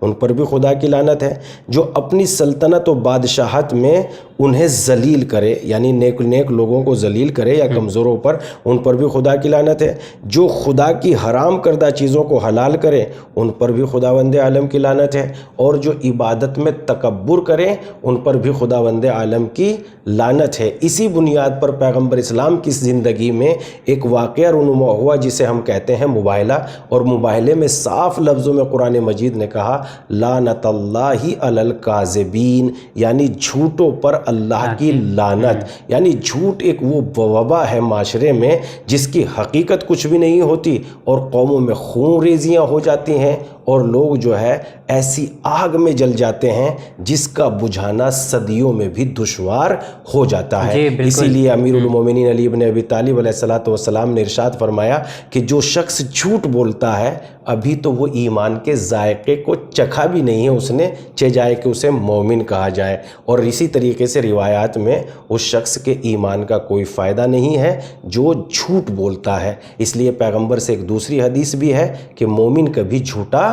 ان پر بھی خدا کی لعنت ہے۔ جو اپنی سلطنت و بادشاہت میں انہیں ذلیل کرے، یعنی نیک لوگوں کو ذلیل کرے یا کمزوروں پر، ان پر بھی خدا کی لعنت ہے۔ جو خدا کی حرام کردہ چیزوں کو حلال کرے، ان پر بھی خداوند عالم کی لعنت ہے۔ اور جو عبادت میں تکبر کرے، ان پر بھی خداوند عالم کی لعنت ہے۔ اسی بنیاد پر پیغمبر اسلام کی زندگی میں ایک واقعہ رونما ہوا جسے ہم کہتے ہیں مباہلہ، اور مباہلے میں صاف لفظوں میں قرآن مجید نے کہا لعنت اللہ علی الکاذبین، یعنی جھوٹوں پر اللہ کی لعنت۔ یعنی جھوٹ ایک وہ وبا ہے معاشرے میں جس کی حقیقت کچھ بھی نہیں ہوتی، اور قوموں میں خون ریزیاں ہو جاتی ہیں، اور لوگ جو ہے ایسی آگ میں جل جاتے ہیں جس کا بجھانا صدیوں میں بھی دشوار ہو جاتا ہے۔ اسی لیے امیر المومنین علی بن ابی طالب علیہ السلام نے ارشاد فرمایا کہ جو شخص جھوٹ بولتا ہے ابھی تو وہ ایمان کے ذائقے کو چکھا بھی نہیں ہے اس نے، جائے کہ اسے مومن کہا جائے۔ اور اسی طریقے سے روایات میں اس شخص کے ایمان کا کوئی فائدہ نہیں ہے جو جھوٹ بولتا ہے۔ اس لیے پیغمبر سے ایک دوسری حدیث بھی ہے کہ مومن کبھی جھوٹا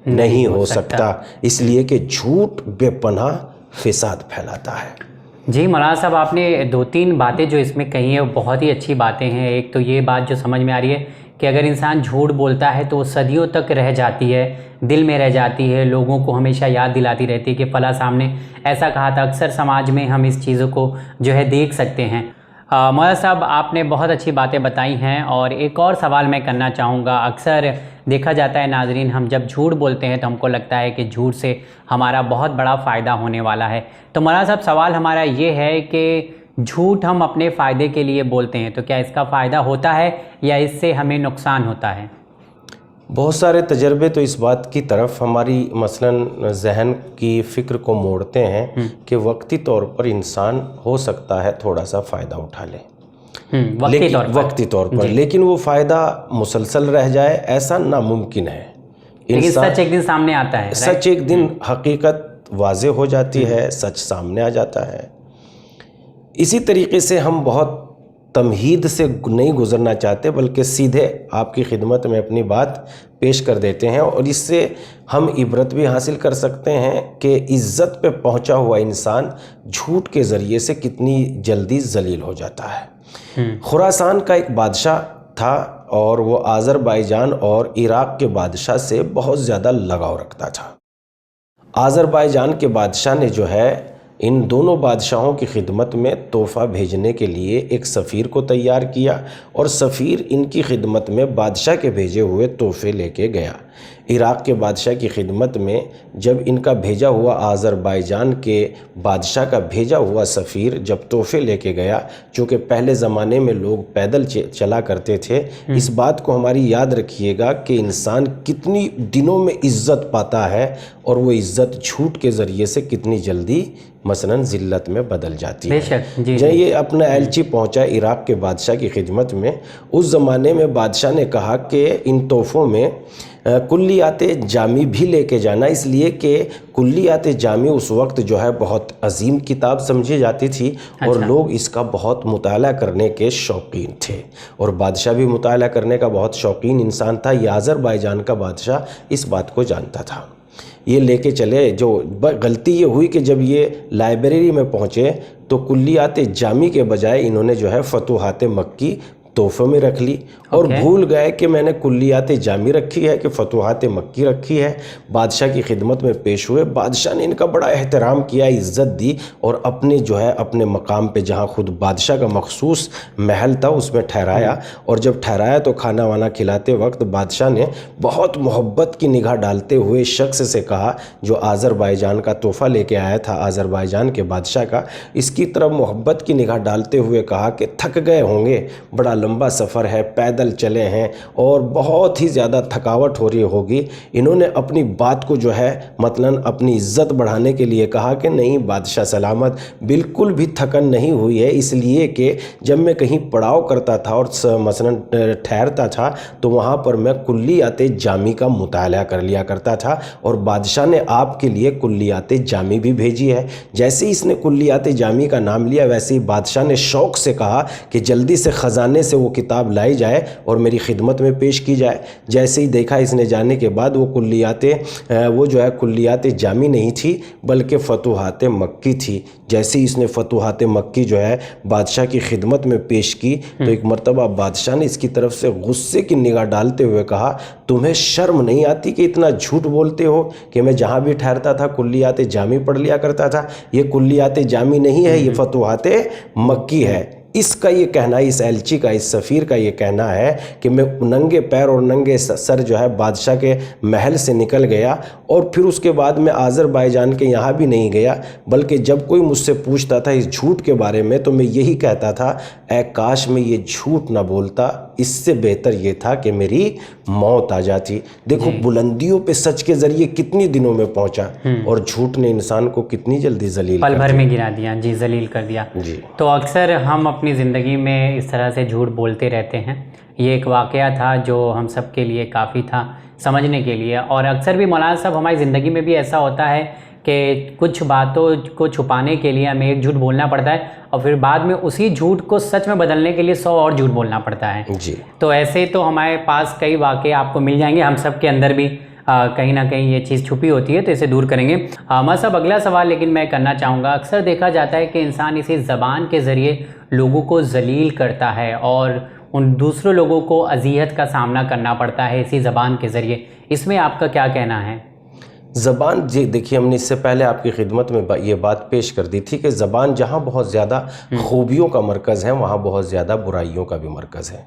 نہیں ہو سکتا، اس لیے کہ جھوٹ بے پناہ فساد پھیلاتا ہے۔ جی مولانا صاحب، آپ نے 2-3 باتیں جو اس میں کہی ہیں وہ بہت ہی اچھی باتیں ہیں۔ ایک تو یہ بات جو سمجھ میں آ رہی ہے کہ اگر انسان جھوٹ بولتا ہے تو وہ صدیوں تک رہ جاتی ہے، دل میں رہ جاتی ہے، لوگوں کو ہمیشہ یاد دلاتی رہتی ہے کہ فلاں صاحب نے ایسا کہا تھا۔ اکثر سماج میں ہم اس چیزوں کو جو ہے دیکھ سکتے ہیں۔ مولانا صاحب، آپ نے بہت اچھی باتیں بتائی ہیں، اور ایک اور سوال میں کرنا چاہوں گا۔ اکثر دیکھا جاتا ہے ناظرین، ہم جب جھوٹ بولتے ہیں تو ہم کو لگتا ہے کہ جھوٹ سے ہمارا بہت بڑا فائدہ ہونے والا ہے۔ تو مولانا صاحب، سوال ہمارا یہ ہے کہ جھوٹ ہم اپنے فائدے کے لیے بولتے ہیں تو کیا اس کا فائدہ ہوتا ہے یا اس سے ہمیں نقصان ہوتا ہے؟ بہت سارے تجربے تو اس بات کی طرف ہماری مثلاً ذہن کی فکر کو موڑتے ہیں کہ وقتی طور پر انسان ہو سکتا ہے تھوڑا سا فائدہ اٹھا لے، وقتی طور پر، لیکن وہ فائدہ مسلسل رہ جائے ایسا ناممکن ہے۔ لیکن سچ ایک دن سامنے آتا ہے، سچ ایک دن حقیقت واضح ہو جاتی ہے، سچ سامنے آ جاتا ہے۔ اسی طریقے سے ہم بہت تمہید سے نہیں گزرنا چاہتے بلکہ سیدھے آپ کی خدمت میں اپنی بات پیش کر دیتے ہیں، اور اس سے ہم عبرت بھی حاصل کر سکتے ہیں کہ عزت پہ پہنچا ہوا انسان جھوٹ کے ذریعے سے کتنی جلدی ذلیل ہو جاتا ہے۔ خراسان کا ایک بادشاہ تھا اور وہ آذربائیجان اور عراق کے بادشاہ سے بہت زیادہ لگاؤ رکھتا تھا۔ آذربائیجان کے بادشاہ نے جو ہے ان دونوں بادشاہوں کی خدمت میں تحفہ بھیجنے کے لیے ایک سفیر کو تیار کیا، اور سفیر ان کی خدمت میں بادشاہ کے بھیجے ہوئے تحفے لے کے گیا۔ عراق کے بادشاہ کی خدمت میں جب ان کا بھیجا ہوا آذربائیجان کے بادشاہ کا بھیجا ہوا سفیر جب تحفے لے کے گیا، چونکہ پہلے زمانے میں لوگ پیدل چلا کرتے تھے، اس بات کو ہماری یاد رکھیے گا کہ انسان کتنی دنوں میں عزت پاتا ہے اور وہ عزت جھوٹ کے ذریعے سے کتنی جلدی مثلاً ذلت میں بدل جاتی ہے۔ جب یہ اپنا ایلچی پہنچا عراق کے بادشاہ کی خدمت میں، اس زمانے میں بادشاہ نے کہا کہ ان تحفوں میں کلیات جامی بھی لے کے جانا، اس لیے کہ کلیات جامی اس وقت جو ہے بہت عظیم کتاب سمجھی جاتی تھی، اور لوگ اس کا بہت مطالعہ کرنے کے شوقین تھے، اور بادشاہ بھی مطالعہ کرنے کا بہت شوقین انسان تھا۔ یہ آذربائیجان کا بادشاہ اس بات کو جانتا تھا، یہ لے کے چلے۔ جو غلطی یہ ہوئی کہ جب یہ لائبریری میں پہنچے تو کلیات جامی کے بجائے انہوں نے جو ہے فتوحات مکی تحفے میں رکھ لی، اور بھول گئے کہ میں نے کلیات جامی رکھی ہے کہ فتوحات مکی رکھی ہے۔ بادشاہ کی خدمت میں پیش ہوئے، بادشاہ نے ان کا بڑا احترام کیا، عزت دی، اور اپنے جو ہے اپنے مقام پہ جہاں خود بادشاہ کا مخصوص محل تھا اس میں ٹھہرایا، اور جب ٹھہرایا تو کھانا وانا کھلاتے وقت بادشاہ نے بہت محبت کی نگاہ ڈالتے ہوئے شخص سے کہا جو آذربائیجان کا تحفہ لے کے آیا تھا، آذربائیجان کے بادشاہ کا، اس کی طرف محبت کی نگاہ ڈالتے ہوئے کہا کہ تھک گئے ہوں گے، بڑا لمبا سفر ہے، پیدل چلے ہیں اور بہت ہی زیادہ تھکاوٹ ہو رہی ہوگی۔ انہوں نے اپنی بات کو جو ہے مثلاً اپنی عزت بڑھانے کے لیے کہا کہ نہیں بادشاہ سلامت، بالکل بھی تھکن نہیں ہوئی ہے، اس لیے کہ جب میں کہیں پڑاؤ کرتا تھا اور مثلاً ٹھہرتا تھا تو وہاں پر میں کلیات جامی کا مطالعہ کر لیا کرتا تھا، اور بادشاہ نے آپ کے لیے کلیات جامی بھی بھیجی ہے۔ جیسے ہی اس نے کلیات جامی کا نام لیا، ویسے ہی بادشاہ نے شوق سے کہا کہ جلدی سے خزانے سے وہ کتاب لائی جائے اور میری خدمت میں پیش کی جائے۔ جیسے ہی دیکھا اس نے جانے کے بعد وہ کلیات جامی نہیں تھی بلکہ فتوحات مکی تھی۔ جیسے ہی اس نے فتوحات مکی جو ہے بادشاہ کی خدمت میں پیش کی تو ایک مرتبہ بادشاہ نے اس کی طرف سے غصے کی نگاہ ڈالتے ہوئے کہا، تمہیں شرم نہیں آتی کہ اتنا جھوٹ بولتے ہو کہ میں جہاں بھی ٹھہرتا تھا کلیات جامی پڑھ لیا کرتا تھا؟ یہ کلیات جامی نہیں ہے، یہ فتوحات مکی ہے۔ اس کا یہ کہنا، اس ایلچی کا، اس سفیر کا یہ کہنا ہے کہ میں ننگے پیر اور ننگے سر جو ہے بادشاہ کے محل سے نکل گیا، اور پھر اس کے بعد میں آذربائیجان کے یہاں بھی نہیں گیا، بلکہ جب کوئی مجھ سے پوچھتا تھا اس جھوٹ کے بارے میں تو میں یہی کہتا تھا، اے کاش میں یہ جھوٹ نہ بولتا، اس سے بہتر یہ تھا کہ میری موت آ جاتی۔ دیکھو بلندیوں پہ سچ کے ذریعے کتنی دنوں میں پہنچا، اور جھوٹ نے انسان کو کتنی جلدی ذلیل پل بھر میں گرا دیا، جی ذلیل کر دیا۔ تو اکثر ہم اپنی زندگی میں اس طرح سے جھوٹ بولتے رہتے ہیں۔ یہ ایک واقعہ تھا جو ہم سب کے لیے کافی تھا سمجھنے کے لیے، اور اکثر بھی مولانا صاحب ہماری زندگی میں بھی ایسا ہوتا ہے کہ کچھ باتوں کو چھپانے کے لیے ہمیں ایک جھوٹ بولنا پڑتا ہے، اور پھر بعد میں اسی جھوٹ کو سچ میں بدلنے کے لیے 100 اور جھوٹ بولنا پڑتا ہے۔ تو ایسے تو ہمارے پاس کئی واقعے آپ کو مل جائیں گے، ہم سب کے اندر بھی کہیں نہ کہیں یہ چیز چھپی ہوتی ہے، تو اسے دور کریں گے۔ صاحب اگلا سوال لیکن میں کرنا چاہوں گا، اکثر دیکھا جاتا ہے کہ انسان اسی زبان کے ذریعے لوگوں کو ذلیل کرتا ہے اور ان دوسرے لوگوں کو اذیت کا سامنا کرنا پڑتا ہے اسی زبان کے ذریعے، اس میں آپ کا کیا کہنا ہے؟ زبان، جی دیکھیے ہم نے اس سے پہلے آپ کی خدمت میں یہ بات پیش کر دی تھی کہ زبان جہاں بہت زیادہ خوبیوں کا مرکز ہے وہاں بہت زیادہ برائیوں کا بھی مرکز ہے۔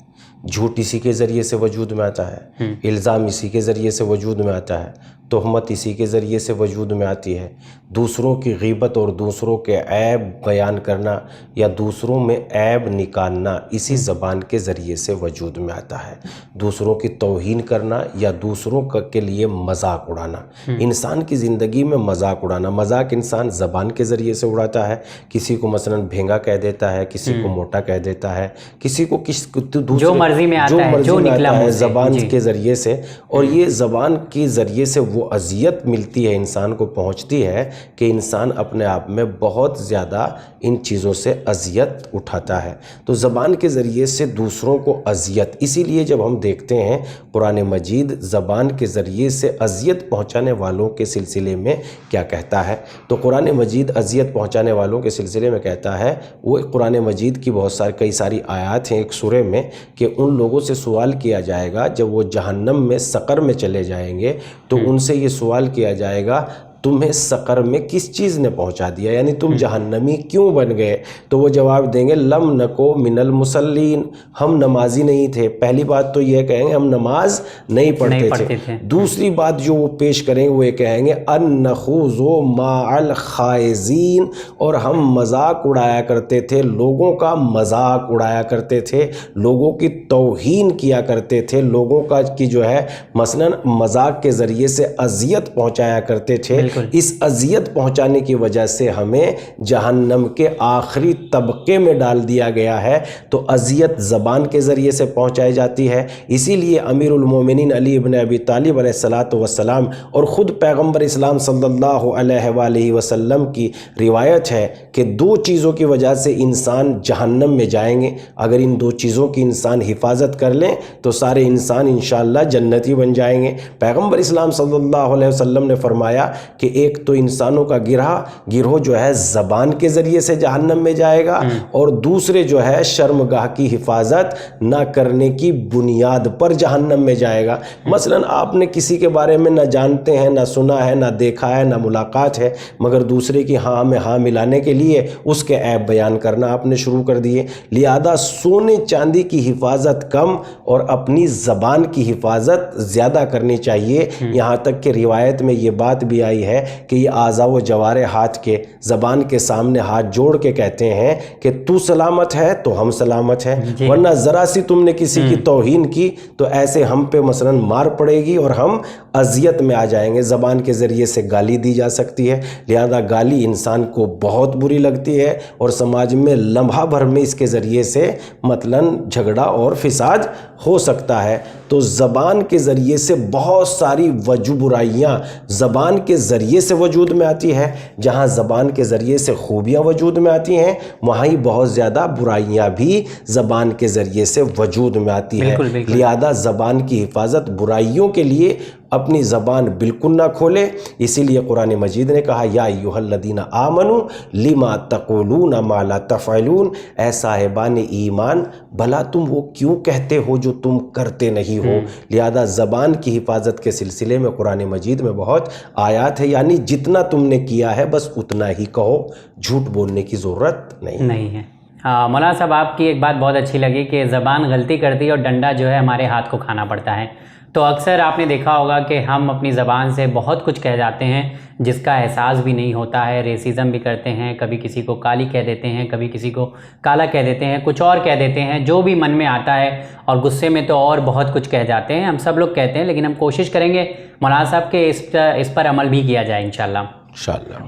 جھوٹ اسی کے ذریعے سے وجود میں آتا ہے، الزام اسی کے ذریعے سے وجود میں آتا ہے، تہمت اسی کے ذریعے سے وجود میں آتی ہے، دوسروں کی غیبت اور دوسروں کے عیب بیان کرنا یا دوسروں میں عیب نکالنا اسی زبان کے ذریعے سے وجود میں آتا ہے، دوسروں کی توہین کرنا یا دوسروں کے لیے مذاق اڑانا، انسان کی زندگی میں مذاق اڑانا، مذاق انسان زبان کے ذریعے سے اڑاتا ہے، کسی کو مثلا بھینگا کہہ دیتا ہے، کسی کو موٹا کہہ دیتا ہے، کسی کو جو مرضی میں آتا ہے زبان کے ذریعے سے، اور یہ زبان کے ذریعے سے وہ اذیت ملتی ہے انسان کو، پہنچتی ہے کہ انسان اپنے آپ میں بہت زیادہ ان چیزوں سے اذیت اٹھاتا ہے۔ تو زبان کے ذریعے سے دوسروں کو اذیت، اسی لیے جب ہم دیکھتے ہیں قرآن مجید زبان کے ذریعے سے اذیت پہنچانے والوں کے سلسلے میں کیا کہتا ہے، تو قرآن مجید اذیت پہنچانے والوں کے سلسلے میں کہتا ہے، وہ قرآن مجید کی کئی ساری آیات ہیں ایک سورہ میں، کہ ان لوگوں سے سوال کیا جائے گا جب وہ جہنم میں سقر میں چلے جائیں گے تو ان سے یہ سوال کیا جائے گا، تمہیں سقر میں کس چیز نے پہنچا دیا، یعنی تم جہنمی کیوں بن گئے؟ تو وہ جواب دیں گے، لم نکو من المصلین، ہم نمازی نہیں تھے۔ پہلی بات تو یہ کہیں گے ہم نماز نہیں پڑھتے تھے۔ دوسری بات جو وہ پیش کریں گے وہ یہ کہیں گے ان نخوض مع الخائضین، اور ہم مذاق اڑایا کرتے تھے، لوگوں کا مذاق اڑایا کرتے تھے، لوگوں کی توہین کیا کرتے تھے، لوگوں کا کی جو ہے مثلا مذاق کے ذریعے سے اذیت پہنچایا کرتے تھے۔ اس اذیت پہنچانے کی وجہ سے ہمیں جہنم کے آخری طبقے میں ڈال دیا گیا ہے۔ تو اذیت زبان کے ذریعے سے پہنچائی جاتی ہے، اسی لیے امیر المومنین علی ابن ابی طالب علیہ السلام اور خود پیغمبر اسلام صلی اللہ علیہ وآلہ وسلم کی روایت ہے کہ 2 چیزوں کی وجہ سے انسان جہنم میں جائیں گے، اگر ان 2 چیزوں کی انسان حفاظت کر لیں تو سارے انسان انشاءاللہ جنتی بن جائیں گے۔ پیغمبر اسلام صلی اللہ علیہ وسلم نے فرمایا کہ ایک تو انسانوں کا گروہ جو ہے زبان کے ذریعے سے جہنم میں جائے گا، اور دوسرے جو ہے شرمگاہ کی حفاظت نہ کرنے کی بنیاد پر جہنم میں جائے گا۔ مثلا آپ نے کسی کے بارے میں نہ جانتے ہیں، نہ سنا ہے، نہ دیکھا ہے، نہ ملاقات ہے، مگر دوسرے کی ہاں میں ہاں ملانے کے لیے اس کے عیب بیان کرنا آپ نے شروع کر دیے۔ لہذا سونے چاندی کی حفاظت کم اور اپنی زبان کی حفاظت زیادہ کرنی چاہیے۔ یہاں تک کہ روایت میں یہ بات بھی آئی ہے کہ یہ اعضاء و جوارح ہاتھ کے زبان کے سامنے ہاتھ جوڑ کے کہتے ہیں کہ تو سلامت ہے تو ہم سلامت ہیں، ورنہ ذرا سی تم نے کسی کی توہین کی تو ایسے ہم پہ مثلا مار پڑے گی اور ہم اذیت میں آ جائیں گے۔ زبان کے ذریعے سے گالی دی جا سکتی ہے، لہذا گالی انسان کو بہت بری لگتی ہے اور سماج میں لمحہ بھر میں اس کے ذریعے سے مثلا جھگڑا اور فساد ہو سکتا ہے۔ تو تو زبان کے ذریعے سے بہت ساری برائیاں زبان کے ذریعے سے وجود میں آتی ہے. جہاں زبان کے ذریعے سے خوبیاں وجود میں آتی ہیں وہاں ہی بہت زیادہ برائیاں بھی زبان کے ذریعے سے وجود میں آتی ہے. لہذا زبان کی حفاظت برائیوں کے لیے اپنی زبان بالکل نہ کھولے. اسی لیے قرآن مجید نے کہا یا ایھا الذین آمنوا لما تقولون ما لا تفعلون، اے صاحبان ایمان بھلا تم وہ کیوں کہتے ہو جو تم کرتے نہیں ہو. لہذا زبان کی حفاظت کے سلسلے میں قرآن مجید میں بہت آیات ہے، یعنی جتنا تم نے کیا ہے بس اتنا ہی کہو، جھوٹ بولنے کی ضرورت نہیں ہے. مولانا صاحب آپ کی ایک بات بہت اچھی لگی کہ زبان غلطی کرتی ہے اور ڈنڈا جو ہے ہمارے ہاتھ کو کھانا پڑتا ہے. تو اکثر آپ نے دیکھا ہوگا کہ ہم اپنی زبان سے بہت کچھ کہہ جاتے ہیں جس کا احساس بھی نہیں ہوتا ہے. ریسزم بھی کرتے ہیں، کبھی کسی کو کالی کہہ دیتے ہیں، کبھی کسی کو کالا کہہ دیتے ہیں، کچھ اور کہہ دیتے ہیں، جو بھی من میں آتا ہے. اور غصے میں تو اور بہت کچھ کہہ جاتے ہیں، ہم سب لوگ کہتے ہیں. لیکن ہم کوشش کریں گے مولانا صاحب کہ اس پر عمل بھی کیا جائے انشاءاللہ.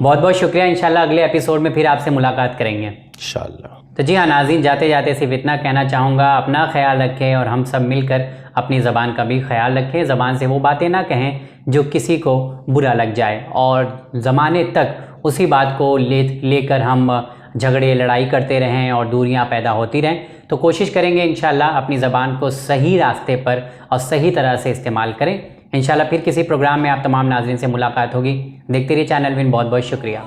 بہت بہت شکریہ. انشاءاللہ اگلے ایپیسوڈ میں پھر آپ سے ملاقات کریں گے انشاءاللہ. تو جی ہاں ناظرین، جاتے جاتے صرف اتنا کہنا چاہوں گا، اپنا خیال رکھیں اور ہم سب مل کر اپنی زبان کا بھی خیال رکھیں. زبان سے وہ باتیں نہ کہیں جو کسی کو برا لگ جائے اور زمانے تک اسی بات کو لے کر ہم جھگڑے لڑائی کرتے رہیں اور دوریاں پیدا ہوتی رہیں. تو کوشش کریں گے انشاءاللہ اپنی زبان کو صحیح راستے پر اور صحیح طرح سے استعمال کریں. انشاءاللہ پھر کسی پروگرام میں آپ تمام ناظرین سے ملاقات ہوگی. دیکھتے رہیے چینل ون. بہت بہت شکریہ.